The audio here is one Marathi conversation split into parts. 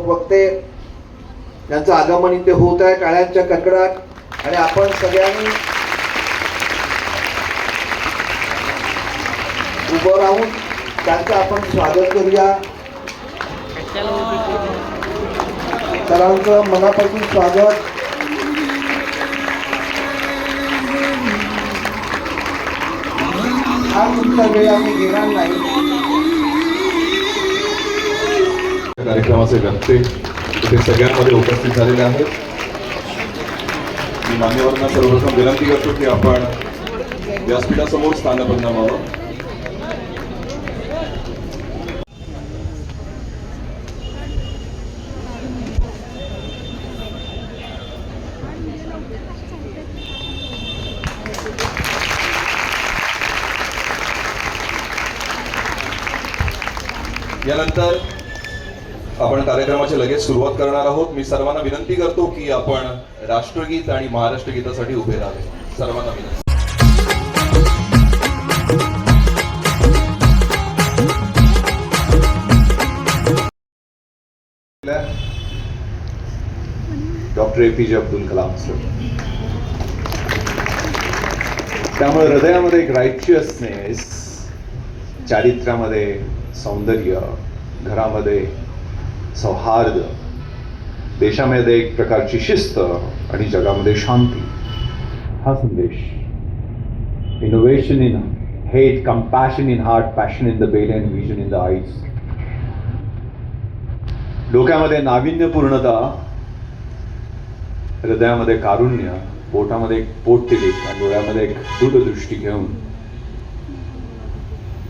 लोकवक्ते यांचं आगमन इथे होत आहे टाळ्यांच्या कडकडाट आणि आपण सगळ्यांनी उभं राहून त्यांचं आपण स्वागत करूया. सरांचं मनापासून स्वागत. हा तुमचा वेळ आम्ही घेणार नाही. कार्यक्रमाचे वक्ते इथे सगळ्यांमध्ये उपस्थित झालेले आहेत. मी मान्यवरांना सर्वप्रथम विनंती करतो की आपण व्यासपीठासमोर स्थानपन्न व्हावं. यानंतर आपण कार्यक्रमाची लगेच सुरुवात करणार आहोत. मी सर्वांना विनंती करतो की आपण राष्ट्रगीत आणि महाराष्ट्र गीतासाठी उभे राहावे. सर्वांना विनंती. Doctor APJ Abdul Kalam sir. त्यामुळे हृदयामध्ये एक रायचियसनेस, चारित्र्यामध्ये सौंदर्य, घरामध्ये सौहार्द, देशामध्ये एक प्रकारची शिस्त आणि जगामध्ये शांती, हा संदेश. Innovation in hate, compassion in heart, passion in the belly and vision in the eyes. डोक्यामध्ये नाविन्यपूर्णता, हृदयामध्ये कारुण्य, पोटामध्ये एक पोटतिडीक आणि डोळ्यामध्ये एक दूरदृष्टी घेऊन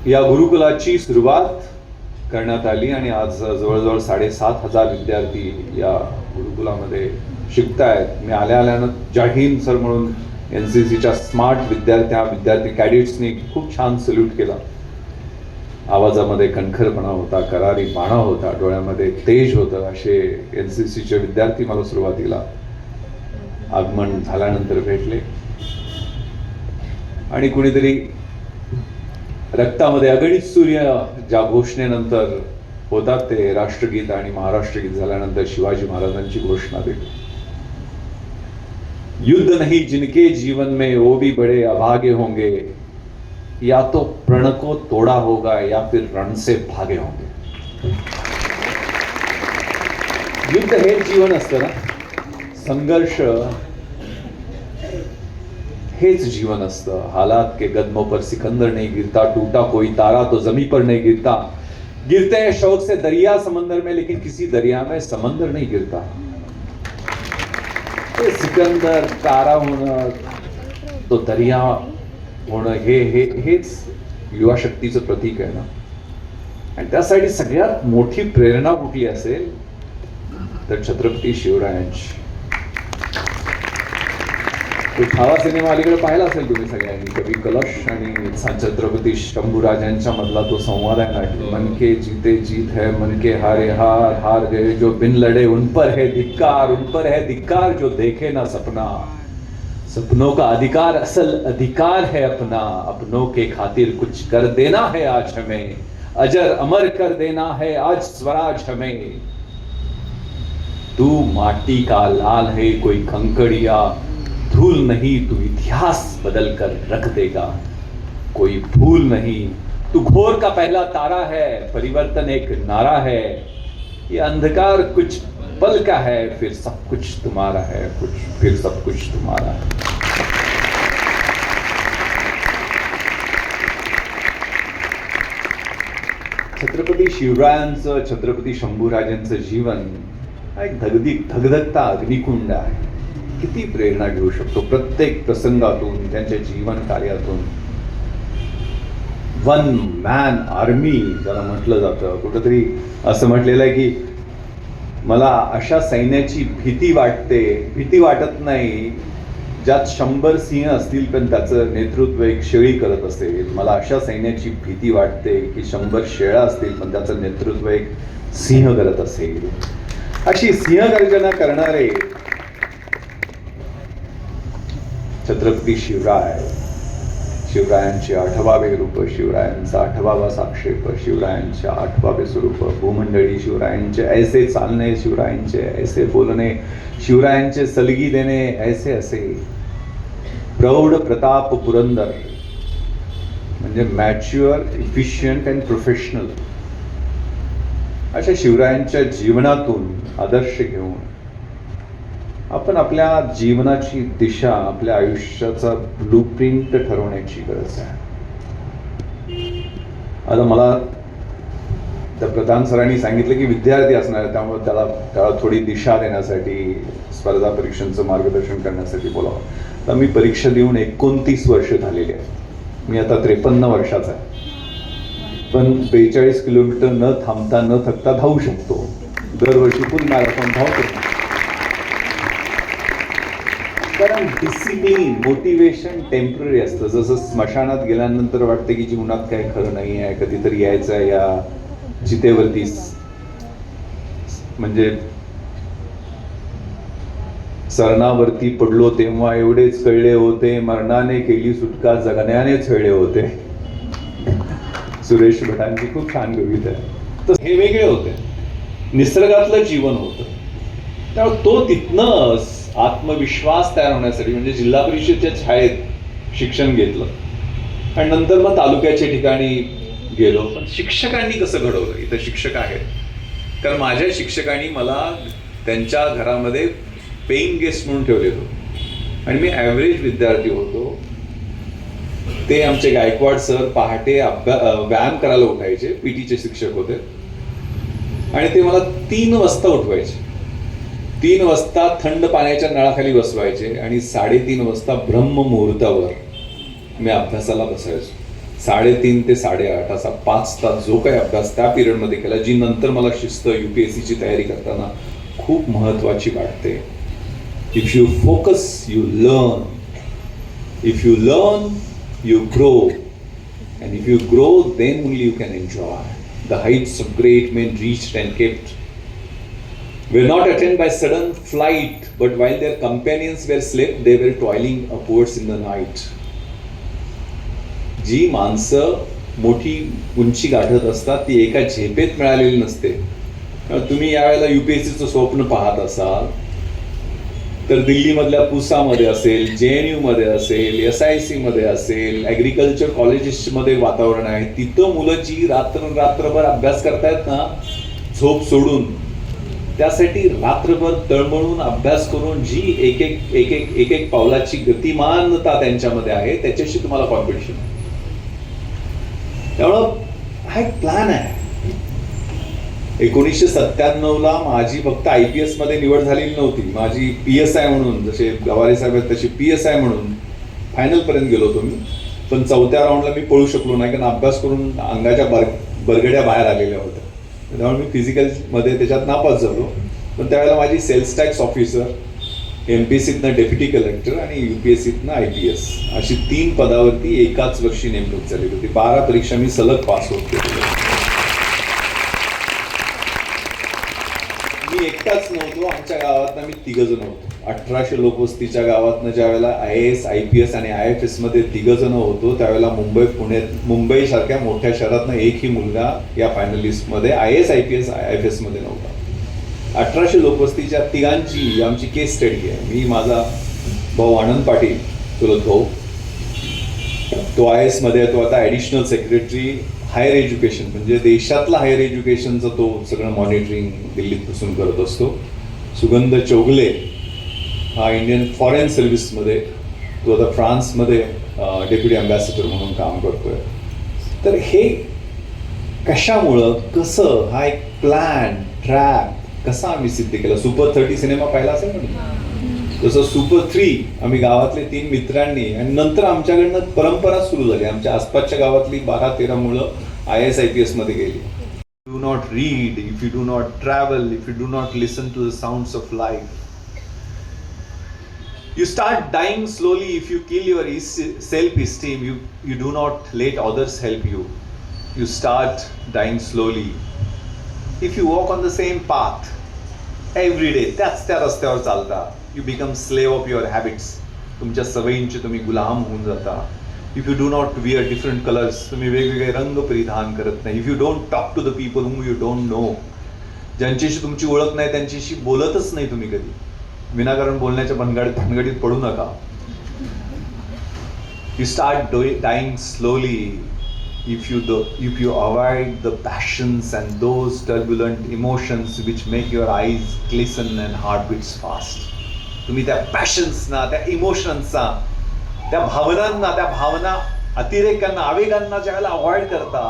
या गुरुकुलाची सुरुवात करण्यात आली आणि आज जवळजवळ 7,500 विद्यार्थी या गुरुकुलामध्ये शिकतायत. मी आल्यानं जाहीन सर म्हणून NCCच्या स्मार्ट विद्यार्थी कॅडेट्सनी खूप छान सल्यूट केला. आवाजामध्ये कणखरपणा होता, करारी बाणा होता, डोळ्यामध्ये तेज होतं. असे NCCचे विद्यार्थी मला सुरुवातीला आगमन झाल्यानंतर भेटले आणि कुणीतरी रक्तामध्ये अगणित सूर्य ज्या घोषणेनंतर होतात ते राष्ट्रगीत आणि महाराष्ट्र गीत झाल्यानंतर शिवाजी महाराजांची घोषणा दिली. युद्ध नहीं जिनके जीवन में वो भी बड़े अभागे होंगे, या तो प्रण को तोड़ा होगा या फिर रण से भागे होंगे. युद्ध हे जीवन असतं ना, संघर्ष हेच जीवन असतं. हालात के कदमों पर सिकंदर नहीं गिरता, टूटा कोई तारा तो जमी पर नहीं गिरता. गिरते हैं शौक से दरिया समंदर में, लेकिन किसी दरिया में समंदर नहीं गिरता. ते सिकंदर, तारा होणं, तो दरिया होणं हेच युवा शक्तीचं प्रतीक आहे ना. आणि त्यासाठी सगळ्यात मोठी प्रेरणा कुठली असेल तर छत्रपती शिवरायांची. तो छावा सिनेमा अलीकडे पाहिला असेल तुम्ही सगळ्यांनी, कवी कलश आणि छत्रपती शंभूराजांच्या मधला तो संवाद आहे ना, मन के जीते जीत है, मन के हारे हार, हार गए जो बिन लड़े उन पर है धिक्कार, उन पर है धिक्कार जो देखे ना सपना. सपनों का अधिकार असल अधिकार है अपना, अपनों के खातिर कुछ कर देना है आज हमें, अजर अमर कर देना है आज स्वराज हमें. तू माटी का लाल है कोई कंकड़िया, धूल नहीं तू इतिहास बदल कर रख देगा. कोई भूल नहीं तू घोर का पहला तारा है, परिवर्तन एक नारा है. ये अंधकार कुछ पल का है, फिर सब कुछ तुम्हारा है, फिर सब कुछ तुम्हारा है. छत्रपती शिवरायांचं, छत्रपती शंभूराजांचं जीवन हा एक धगधगता अग्निकुंड आहे. किती प्रेरणा घेऊ शकतो प्रत्येक प्रसंगातून, त्यांच्या जीवन कार्यातून. वन मॅन आर्मी ज्याला म्हटलं जातं. कुठंतरी असं म्हटलेलं आहे की मला अशा सैन्याची भीती वाटते, भीती वाटत नाही ज्यात 100 सिंह असतील पण त्याचं नेतृत्व एक शेळी करत असेल. मला अशा सैन्याची भीती वाटते की 100 शेळ्या असतील पण त्याचं नेतृत्व एक सिंह करत असेल. अशी सिंहगर्जना करणारे छत्रपती शिवराय शिवरायांचे 8वावे रूप, शिवरायांचा 8वावा साक्षेप, शिवरायांचे 8वावे स्वरूप, भूमंडळी शिवरायांचे ऐसे चालणे, शिवरायांचे ऐसे बोलणे, शिवरायांचे सलगी देणे, ऐसे असे प्रौढ प्रताप पुरंदर, म्हणजे मॅच्युअर, इफिशियंट अँड प्रोफेशनल, अशा शिवरायांच्या जीवनातून आदर्श घेऊन आपण आपल्या जीवनाची दिशा, आपल्या आयुष्याचा ब्लूप्रिंट ठरवण्याची गरज आहे. आता मला त्या प्रधान सरांनी सांगितलं की विद्यार्थी असणार आहे, त्यामुळे त्याला थोडी दिशा देण्यासाठी, स्पर्धा परीक्षांचं मार्गदर्शन करण्यासाठी बोलावं. तर मी परीक्षा देऊन 29 वर्ष झालेली आहे. मी आता 53 वर्षाचा आहे, पण 42 किलोमीटर न थांबता न थकता धावू शकतो. दरवर्षी फुल मॅरेथॉन धावतो. कारण डिसिप्लिन, मोटिवेशन टेम्पररी असतं. जसं स्मशानात गेल्यानंतर वाटतं की जीवनात काही खरं नाही आहे, कधीतरी यायचं आहे या चितेवरती. म्हणजे सरणावरती पडलो तेव्हा एवढेच कळले होते, मरणाने केली सुटका जगण्याने छळले होते. सुरेश भटांची खूप छान कविता आहे. तर हे वेगळे होते, निसर्गातलं जीवन होतं. त्यामुळे तो तिथनं आत्मविश्वास तयार होण्यासाठी म्हणजे जिल्हा परिषदेच्या शाळेत शिक्षण घेतलं आणि नंतर मग तालुक्याच्या ठिकाणी गेलो. पण शिक्षकांनी कसं घडवलं? इथं शिक्षक आहेत, कारण माझ्या शिक्षकांनी मला त्यांच्या घरामध्ये पेईंग गेस्ट म्हणून ठेवलेलं होतं आणि मी ॲव्हरेज विद्यार्थी होतो. ते आमचे गायकवाड सर पहाटे व्यायाम करायला उठायचे, पीटीचे शिक्षक होते, आणि ते मला 3 वाजता उठवायचे. 3 वाजता थंड पाण्याच्या नळाखाली बसवायचे आणि 3:30 वाजता ब्रह्ममुहूर्तावर मी अभ्यासाला बसायचो. 3:30 ते 8:30 असा 5 तास जो काही अभ्यास त्या पिरियडमध्ये केला, जी नंतर मला शिस्त UPSCची तयारी करताना खूप महत्त्वाची वाटते. If you focus you learn, if you learn you grow, and if you grow then only you can enjoy the heights of great men reached and kept were not attained by sudden flight, but while their companions were slept they were toiling upwards in the night. जी माणसं मोठी उंची गाठत असतात ती एका झेपेत मिळालेली नसते. तुम्ही यावेळेला UPSCचं स्वप्न पाहत असाल तर दिल्लीमधल्या पुसामध्ये असेल, JNU मध्ये असेल, SIC मध्ये असेल, ॲग्रिकल्चर कॉलेजेसमध्ये वातावरण आहे. तिथं मुलं जी रात्रभर अभ्यास करतायत ना, झोप सोडून, त्यासाठी रात्रभर तळमळून अभ्यास करून जी एक एक पावलाची गतिमानता त्यांच्यामध्ये आहे, त्याच्याशी तुम्हाला कॉम्पिटिशन आहे. त्यामुळं हा एक प्लॅन आहे. 1997ला माझी फक्त IPS मध्ये निवड झालेली नव्हती, माझी PSI म्हणून, जसे गवारे साहेब आहेत तशी PSI म्हणून फायनलपर्यंत गेलो होतो मी. पण 4थ्या राऊंडला मी पळू शकलो नाही, कारण अभ्यास करून अंगाच्या बरगड्या बाहेर आलेल्या होत्या. त्यामुळे मी फिजिकलमध्ये त्याच्यात नापास झालो. पण त्यावेळेला माझी सेल्स टॅक्स ऑफिसर, MPSCतनं डेप्युटी कलेक्टर आणि UPSCतनं IPS अशी 3 पदावरती एकाच वर्षी नेमणूक झाली होती. 12 परीक्षा मी सलग पास होत गेलो. मी एकटाच नव्हतो, आमच्या गावातनं मी 3 जण होतो. 1800 लोकवस्तीच्या गावातनं ज्या वेळेला IAS, IPS आणि IFS मध्ये 3 जण होतो, त्यावेळेला मुंबई सारख्या मोठ्या शहरातनं एकही मुलगा या फायनलिस्टमध्ये IAS, IPS, IFS मध्ये नव्हता. 1800 लोकवस्तीच्या 3घांची आमची केस स्टडी आहे. मी, माझा भाऊ आनंद पाटील, चुलत भाऊ, तो IAS मध्ये आहे. तो आता ॲडिशनल सेक्रेटरी हायर एज्युकेशन, म्हणजे देशातला हायर एज्युकेशनचं तो सगळं मॉनिटरिंग दिल्लीत बसून करत असतो. सुगंध चौगले हा इंडियन फॉरेन सर्व्हिसमध्ये, तो आता फ्रान्समध्ये डेप्युटी अँबॅसेडर म्हणून काम करतोय. तर हे कशामुळं, कसं, हा एक प्लॅन, ट्रॅक कसा आम्ही सिद्ध केला. सुपर 30 सिनेमा पाहिला असेल ना, तसं सुपर 3 आम्ही गावातले 3 मित्रांनी, आणि नंतर आमच्याकडनं परंपरा सुरू झाली. आमच्या आसपासच्या गावातली 12-13 मुलं IAS, IPS मध्ये गेली. Do not read, if you do not travel, if you do not listen to the sounds of life, you start dying slowly. If you kill your self-esteem, you do not let others help you. You start dying slowly. If you walk on the same path every day, त्याच त्या रस्त्यावर चालता, you become slave of your habits. तुमच्या सवयींचे तुम्ही गुलाम होऊन जाता. If you do not wear different colours, तुम्ही वेगवेगळे रंग परिधान करत नाही, if you don't talk to the people whom you don't know, ज्यांच्याशी तुमची ओळख नाही त्यांच्याशी बोलतच नाही तुम्ही कधी, विनाकारण बोलण्याच्या भानगडीत पडू नका. You start dying slowly if you avoid the passions and those turbulent emotions which make your eyes glisten and heart beats fast. तुम्ही त्या पॅशन्सना, त्या इमोशन्सना, त्या भावना अतिरेकांना, आवेगांना ज्यावेळेला अवॉइड करता,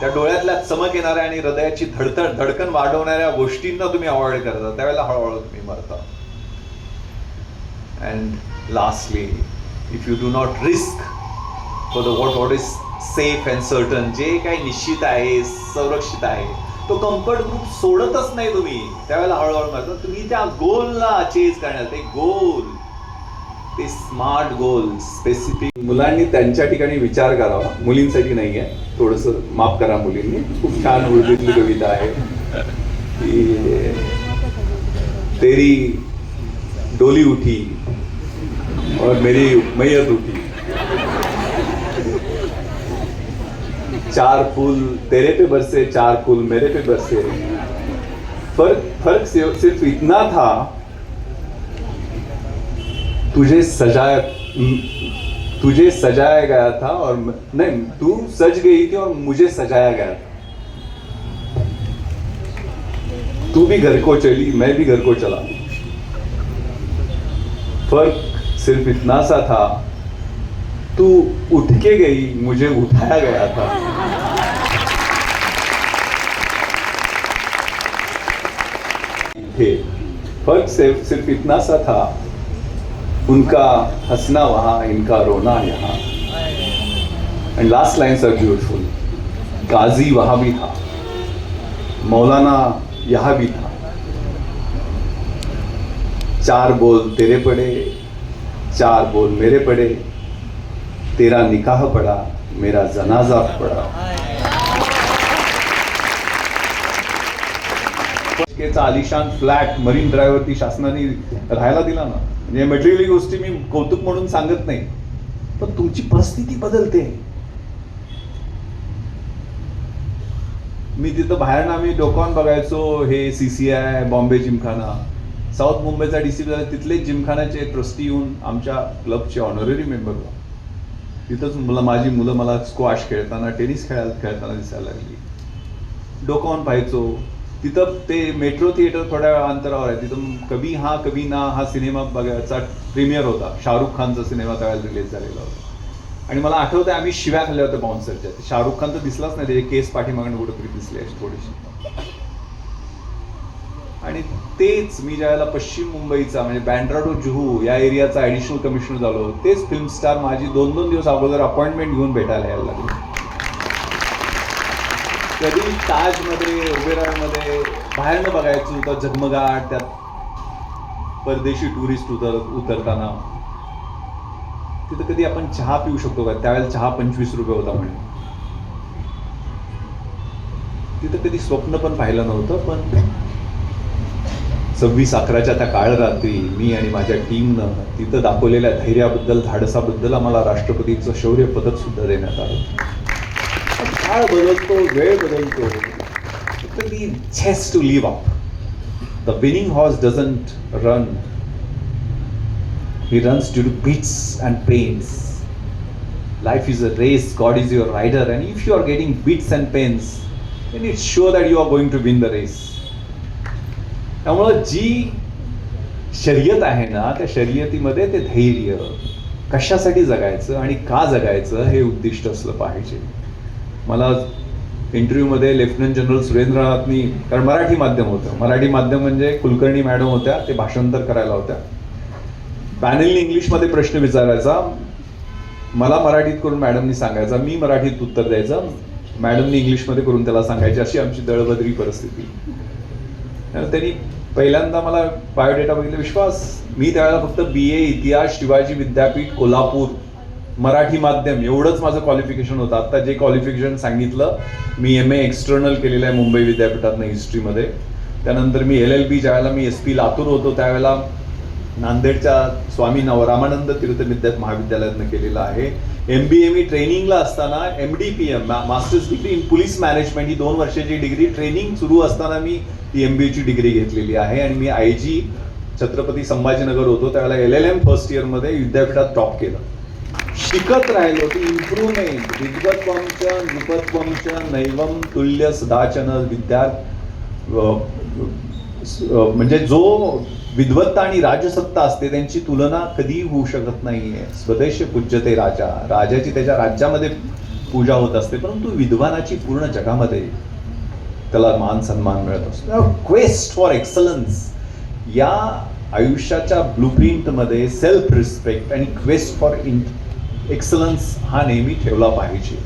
त्या डोळ्यातल्या चमक येणाऱ्या आणि हृदयाची धडकन वाढवणाऱ्या गोष्टींना तुम्ही अवॉइड करता, त्यावेळेला हळूहळू तुम्ही मरता. And lastly, if you do not risk for the what is safe and certain, जे काही निश्चित आहे, संरक्षित आहे, तो कम्फर्ट ग्रुप सोडतच नाही तुम्ही, त्यावेळेला हळूहळू मरता. तुम्ही त्या गोलला चेज करण्यात, ते गोल, ते स्मार्ट गोल, स्पेसिफिक. मुलांनी त्यांच्या ठिकाणी विचार करावा, मुलींसाठी नाही आहे, थोडंसं माफ करा मुलींनी. खूप छान उर्दूतली कविता आहे की तेरी डोली उठी और मेरी मैयत उठी, चार फूल तेरे पे बरसे, चार फूल मेरे पे बरसे. फर्क सिर्फ इतना था, तुझे सजाया गया था और नहीं, तू सज गई थी और मुझे सजाया गया था. तू भी घर को चली, मैं भी घर को चला. फर्क सिर्फ इतना सा था, तू उठ के गई, मुझे उठाया गया था. फर्क सिर्फ इतना सा था, उनका हंसना वहां, इनका रोना यहाँ. And last lines are beautiful. गाजी वहां भी था, मौलाना यहाँ भी था. चार बोल तेरे पड़े, चार बोल मेरे पड़े, तेरा निकाह पड़ा, मेरा जनाजा पड़ा. आलिशान फ्लॅट मरीन ड्राईव्हवरती शासनाने राहायला दिला ना. म्हणजे मटेरियली गोष्टी मी कौतुक म्हणून सांगत नाही, पण तुमची परिस्थिती बदलते. मी तिथं बाहेर आम्ही डोकावून बघायचो, हे CCI, बॉम्बे जिमखाना, साऊथ मुंबईचा DC झाला, तिथले जिमखान्याचे ट्रस्टी येऊन आमच्या क्लबचे ऑनररी मेंबर व्हा. तिथंच माझी मुलं मला स्क्वॉश खेळताना, टेनिस खेळताना दिसायला लागली. डोकावून पाहायचो. तिथं ते मेट्रो थिएटर थोड्या अंतरावर आहे, तिथं कभी हा कभी ना हा सिनेमा बघायचा प्रीमियर होता. शाहरुख खानचा सिनेमा त्यावेळेला रिलीज झालेला होता. आणि मला आठवतं आम्ही शिव्या खाल्ल्या होत्या बाउन्सरच्या. शाहरुख खान तर दिसलाच नाही, त्याचे केस पाठीमागणं कुठंतरी दिसले थोडीशी. आणि तेच मी ज्यावेळेला पश्चिम मुंबईचा म्हणजे बँड्रा टू जुहू या एरियाचा ॲडिशनल कमिशनर झालो, तेच फिल्म स्टार माझी 2-2 दिवस अगोदर अपॉइंटमेंट घेऊन भेटायला यायला लागली. कधी ताजमध्ये, ओबेरॉयमध्ये बाहेरनं बघायचं होतं झगमगाट, त्यात परदेशी टुरिस्ट उतरताना. तिथं कधी आपण चहा पिऊ शकतो का? त्यावेळेला चहा 25 रुपये होता म्हणे. तिथं कधी स्वप्न पण पाहिलं नव्हतं. पण 26/11च्या त्या काळ रात्री मी आणि माझ्या टीमनं तिथं दाखवलेल्या धैर्याबद्दल, धाडसाबद्दल आम्हाला राष्ट्रपतीचं शौर्य पदक सुद्धा देण्यात आलं. काळ बदलतो, वेळ बदलतो, we chase to live up. The winning horse doesn't run, he runs due to beats and pains. Life is a race, God is your rider, and if you are getting beats and pains, then it's sure that you are going to win the race. त्यामुळं जी शर्यत आहे ना, त्या शर्यतीमध्ये ते धैर्य, कशासाठी जगायचं आणि का जगायचं हे उद्दिष्ट असलं पाहिजे. मला इंटरव्ह्यूमध्ये लेफ्टनंट जनरल सुरेंद्रनाथनी, कारण मराठी माध्यम होतं, मराठी माध्यम म्हणजे कुलकर्णी मॅडम होत्या, ते भाषांतर करायला होत्या. पॅनलनी इंग्लिशमध्ये प्रश्न विचारायचा, मला मराठीत करून मॅडमनी सांगायचा, मी मराठीत उत्तर द्यायचं, मॅडमनी इंग्लिशमध्ये करून त्याला सांगायची. अशी आमची दळभद्री परिस्थिती. त्यांनी पहिल्यांदा मला बायोडेटा बघितला, विश्वास. मी त्यावेळेला फक्त BA इतिहास शिवाजी विद्यापीठ कोल्हापूर मराठी माध्यम एवढंच माझं क्वालिफिकेशन होतं. आता जे क्वालिफिकेशन सांगितलं, मी MA एक्सटर्नल केलेलं आहे मुंबई विद्यापीठातनं हिस्ट्रीमध्ये. त्यानंतर मी LLB, ज्यावेळेला मी SP लातूर होतो त्यावेळेला नांदेडच्या स्वामी रामानंद तीर्थ महाविद्यालयातनं केलेलं आहे. MBA मी ट्रेनिंगला असताना MDPM masters degree in police management ही 2 वर्षाची डिग्री ट्रेनिंग सुरू असताना मी ती MBAची डिग्री घेतलेली आहे. आणि मी IG छत्रपती संभाजीनगर होतो त्यावेळेला LLM फर्स्ट इयरमध्ये विद्यापीठात टॉप केलं. शिकत राहिलो की इम्प्रूव्हमेंट विद्वत्वंच नृपत्वंच नैवम तुल्य सदाचन म्हणजे जो विद्वत्ता आणि राजसत्ता असते त्यांची तुलना कधीही होऊ शकत नाहीये. स्वदेश पूज्यते राजा, राजाची त्याच्या राज्यामध्ये पूजा होत असते, परंतु विद्वानाची पूर्ण जगामध्ये त्याला मान सन्मान मिळत असतो. क्वेस्ट फॉर एक्सलन्स या आयुष्याच्या ब्लूप्रिंटमध्ये सेल्फ रिस्पेक्ट आणि क्वेस्ट फॉर एक्सलन्स हा नेहमी ठेवला पाहिजे.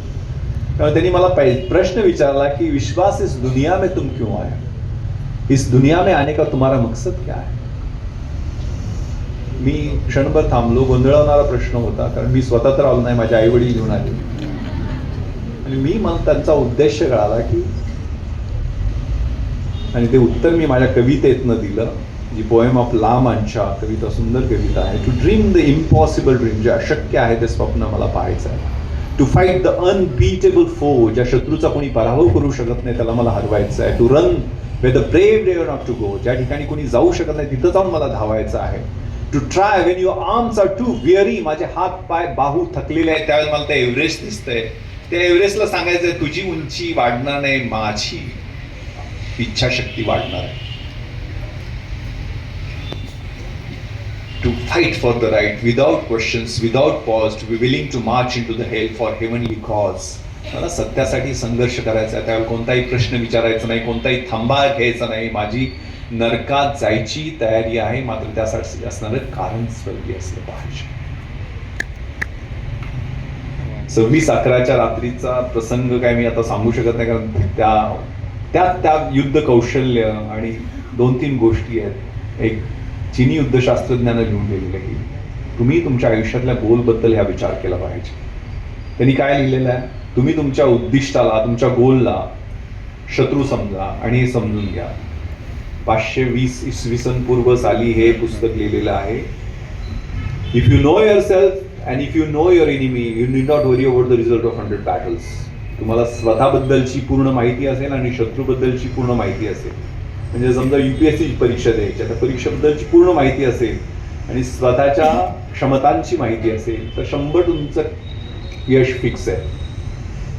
तेव्हा त्यांनी मला प्रश्न विचारला की विश्वास इस दुनिया में तुम क्यों आए, इस दुनिया में आने का तुम्हारा मकसद क्या है. मी क्षणभर थांबलो. गोंधळवणारा प्रश्न होता, कारण मी स्वतः तर आलो नाही, माझे आई वडील घेऊन आले. आणि मला त्यांचा उद्देश कळाला की, आणि ते उत्तर मी माझ्या कवितेतनं दिलं, जी पोएम ऑफ ला मांचा कविता, सुंदर कविता आहे. To dream the impossible dream, जे अशक्य आहे ते स्वप्न मला पाहायचं आहे. टू फाईट द अनबीटेबल फो, ज्या शत्रूचा कोणी पराभव करू शकत नाही त्याला मला हरवायचं आहे. To run where the brave dare not to go, ज्या ठिकाणी कोणी जाऊ शकत नाही तिथं जाऊन मला धावायचं आहे. To try when your arms are too weary, माझे हात पाय बाहू थकलेले आहेत त्यावेळेस मला ते एव्हरेस्ट दिसतंय. त्या एव्हरेस्टला सांगायचंय तुझी उंची वाढणार नाही, माझी इच्छाशक्ती वाढणार आहे. To fight for the right without questions, without pause, to be willing to march into the hell for heavenly cause. मला सत्यासाठी संघर्ष करायचा आहे, त्यावेळी कोणताही प्रश्न विचारायचा नाही, कोणताही थांबा घ्यायचा नाही. माझी नरकात जायची तयारी आहे, मात्र त्यासाठी असणारं कारण स्वर्गीय असलं पाहिजे. 26/11च्या रात्रीचा प्रसंग काय मी आता सांगू शकत नाही, कारण त्या युद्ध कौशल्य आणि 2-3 गोष्टी आहेत. एक चीनी युद्धशास्त्रज्ञानं लिहून गेलेलं की तुम्ही तुमच्या आयुष्यातल्या गोलबद्दल ह्या विचार केला पाहिजे. त्यांनी काय लिहिलेलं आहे, तुम्ही तुमच्या उद्दिष्टाला, तुमच्या गोलला शत्रू समजा आणि हे समजून घ्या. 520 इसवी सन पूर्व साली हे पुस्तक लिहिलेलं आहे. If you know your self and if you know your enemy you need not worry about the result of 100 battles. तुम्हाला स्वतःबद्दलची पूर्ण माहिती असेल आणि शत्रूबद्दलची पूर्ण माहिती असेल, म्हणजे समजा UPSC परीक्षा द्यायची, त्या परीक्षेबद्दलची पूर्ण माहिती असेल आणि स्वतःच्या क्षमतांची माहिती असेल तर 100 तुमचं यश फिक्स आहे.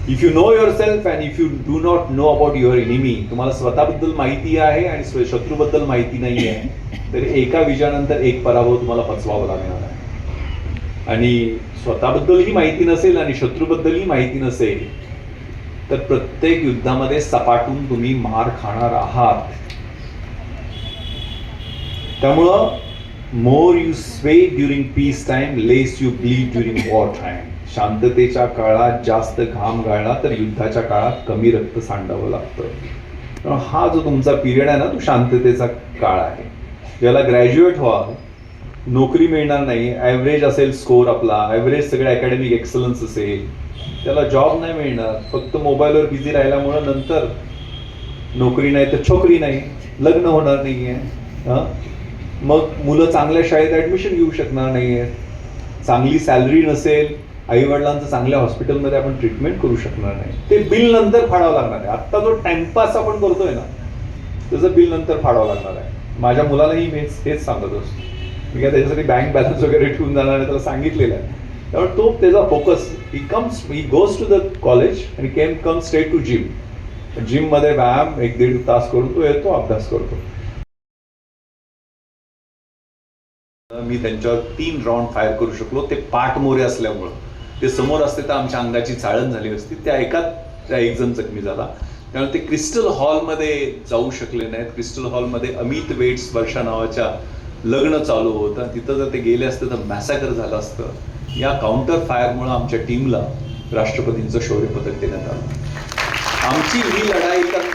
If you know your self and if you do not know about your enemy, तुम्हाला स्वतःबद्दल माहिती आहे आणि शत्रूबद्दल माहिती नाही आहे, तर एका विजयानंतर एक पराभव तुम्हाला पचवावा लागणार आहे. आणि स्वतःबद्दलही माहिती नसेल आणि शत्रूबद्दलही माहिती नसेल तर प्रत्येक युद्धामध्ये सपाटून तुम्ही मार खाणार आहात. त्यामुळं more you sweat during peace time, less you bleed during war time. शांततेच्या काळात जास्त घाम गाळला तर युद्धाच्या काळात कमी रक्त सांडावं लागतं. हा जो तुमचा पिरियड आहे ना, तो शांततेचा काळ आहे. ज्याला ग्रॅज्युएट व्हा, नोकरी मिळणार नाही, ॲव्हरेज असेल स्कोर आपला, ॲव्हरेज सगळं अकॅडमिक एक्सलन्स असेल, त्याला जॉब नाही मिळणार. फक्त मोबाईलवर बिझी राहिल्यामुळं नंतर नोकरी नाही तर छोकरी नाही, लग्न होणार नाही आहे, मग मुलं चांगल्या शाळेत ॲडमिशन घेऊ शकणार नाही आहेत, चांगली सॅलरी नसेल, आईवडिलांचं चांगल्या हॉस्पिटलमध्ये आपण ट्रीटमेंट करू शकणार नाही. ते बिल नंतर फाडावं लागणार आहे. आत्ता जो टाइमपास आपण करतोय ना, त्याचं बिल नंतर फाडावं लागणार आहे. माझ्या मुलालाही मी हेच सांगत असतो. मी काय त्याच्यासाठी बँक बॅलन्स वगैरे ठेवून जाणार आहे, त्याला सांगितलेलं आहे. त्यामुळे तो त्याचा focus, he goes to the college आणि कम स्ट्रेट टू जिम. जिममध्ये व्यायाम 1-1.5 तास करून तो येतो, अभ्यास करतो. मी त्यांच्यावर 3 राऊंड फायर करू शकलो. ते पाठमोरे असल्यामुळं, ते समोर असते तर आमच्या अंगाची चाळण झाली असती. त्या एक जण जखमी झाला. त्यामुळे ते क्रिस्टल हॉलमध्ये जाऊ शकले नाहीत. क्रिस्टल हॉलमध्ये अमित वेट्स वर्षा नावाच्या लग्न चालू होतं. तिथं जर ते गेले असते तर मॅसॅकर झालं असतं. या काउंटर फायरमुळे आमच्या टीमला राष्ट्रपतींचं शौर्य पदक देण्यात आलं. आमची ही लढाई तर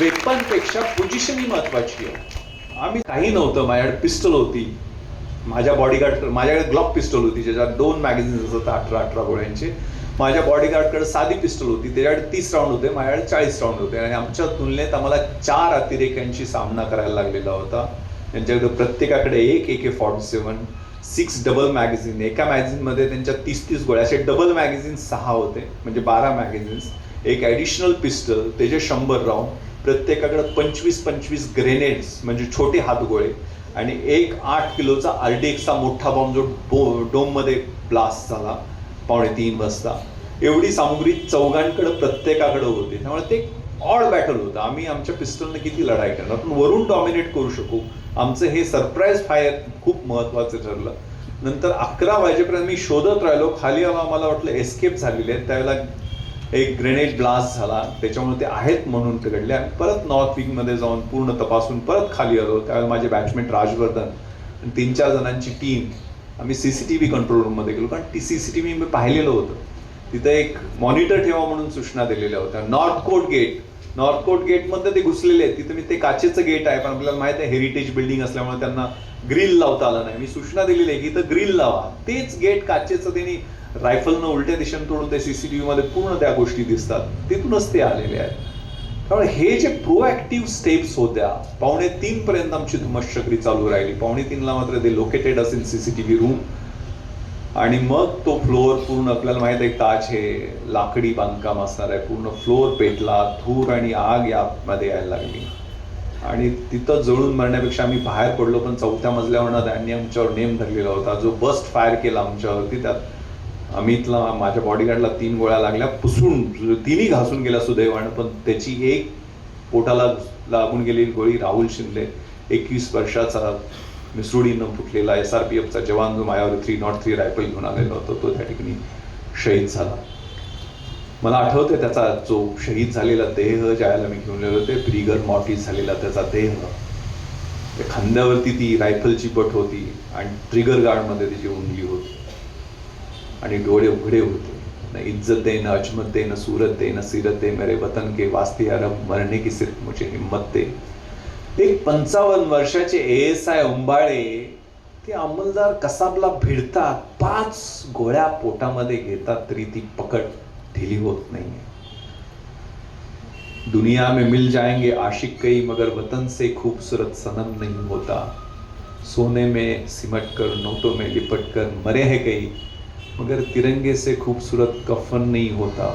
वेपनपेक्षा पोझिशन ही महत्वाची आहे. आम्ही काही नव्हतं. माझ्याकडे पिस्टल होती, माझ्या माझ्याकडे ग्लॉक पिस्टल होती ज्याच्यात 2 मॅगझिन्स असतात 18 गोळ्यांचे. माझ्या बॉडीगार्डकडे साधी पिस्टल होती, त्याच्याकडे 30 राऊंड होते, माझ्याकडे 40 राऊंड होते. आणि आमच्या तुलनेत आम्हाला 4 अतिरेक्यांशी सामना करायला लागलेला होता. त्यांच्याकडे प्रत्येकाकडे एक AK-47, 6 डबल मॅगझिन, एका मॅगझिनमध्ये त्यांच्या 30 गोळ्या, असे डबल मॅगझिन 6 होते, म्हणजे 12 मॅगझिन्स, एक ॲडिशनल पिस्टल, त्याचे 100 राऊंड, प्रत्येकाकडे 25 ग्रेनेड्स म्हणजे छोटे हातगोळे, आणि एक 8 किलोचा RDXचा मोठा बॉम्ब जो डोममध्ये ब्लास्ट झाला 2:45 वाजता. एवढी सामुग्री चौघांकडे प्रत्येकाकडे होती. त्यामुळे ते ऑड बॅटल होतं. आम्ही आमच्या पिस्टलने किती लढाई करणार, पण वरून डॉमिनेट करू शकू. आमचं हे सरप्राईज फायर खूप महत्त्वाचं ठरलं. नंतर 11 वाजेपर्यंत मी शोधत राहिलो. खाली मला वाटलं एस्केप झालेले आहेत. त्यावेळेला एक ग्रेनेड ब्लास्ट झाला, त्याच्यामुळे ते आहेत म्हणून ते घडले. आणि परत नॉर्थ विंगमध्ये जाऊन पूर्ण तपासून परत खाली आलो. त्यावेळेला माझे बॅचमेट राजवर्धन आणि 3-4 जणांची टीम आम्ही CCTV कंट्रोल रूममध्ये गेलो, कारण ती CCTV मी पाहिलेलं होतं. तिथं एक मॉनिटर ठेवा म्हणून सूचना दिलेल्या होत्या. नॉर्थ कोर्ट गेटमध्ये ते घुसलेले आहेत. तिथं मी ते काचेचं गेट आहे, पण आपल्याला माहित आहे हेरिटेज बिल्डिंग असल्यामुळे त्यांना ग्रिल लावता आलं नाही. मी सूचना दिलेली आहे की इथं ग्रिल लावा. तेच गेट काचेचं त्यांनी रायफलनं उलट्या दिशेने तोडून ते CCTV मध्ये पूर्ण त्या गोष्टी दिसतात. तिथूनच ते आलेले आहेत. त्यामुळे हे जे प्रोॲक्टिव्ह स्टेप्स होत्या, 2:45 पर्यंत आमची धुमश्चक्री चालू राहिली. 2:45 मात्र ते लोकेटेड असेल CCTV रूम, आणि मग तो फ्लोअर पूर्ण, आपल्याला माहित आहे ताज हे लाकडी बांधकाम असणार आहे, पूर्ण फ्लोअर पेटला, धूर आणि आग यामध्ये यायला लागली. आणि तिथं जळून मरण्यापेक्षा आम्ही बाहेर पडलो. पण 4थ्या मजल्यावरनं त्यांनी आमच्यावर नेम धरलेला होता. जो बस्ट फायर केला आमच्यावरती, त्यात अमितला, माझ्या बॉडीगार्डला 3 गोळ्या लागल्या, पुसून 3ही घासून गेल्या सुदैवानं. पण त्याची एक पोटाला लागून गेलेली गोळी राहुल शिंदे, 21 वर्षाचा, मिसुडीनं फुटलेला SRPFचा जवान, जो माझ्यावर 303 रायफल घेऊन आलेला होता, तो त्या ठिकाणी शहीद झाला. मला आठवते त्याचा जो शहीद झालेला देह ज्याला मी घेऊन गेलो होते, ब्रिगर मॉर्टिस झालेला त्याचा देह, त्या खांद्यावरती ती रायफलची बट होती आणि ट्रिगर गार्डमध्ये त्याची उंगली होती आणि डोळे उघडे होते. न इज्जत दे, न अजमत दे, न सूरत दे, न सीरत दे, मेरे वतन के वास्ते अरब, मरने की सिर्फ मुझे हिम्मत दे. एक 55 वर्षाचे ASI उंबाळे ते अंमलदार कसाबला भिडतात, 5 गोळ्या पोटामध्ये घेतात, तरी ती पकड ढिली होत नाही. दुनिया में मिल जाएंगे आशिक कई, मगर वतन से खूबसूरत सनम नहीं होता. सोने में सिमट कर, नोटों में लिपट कर मरे हैं कई, मगर तिरंगे से खूबसूरत कफन नहीं होता.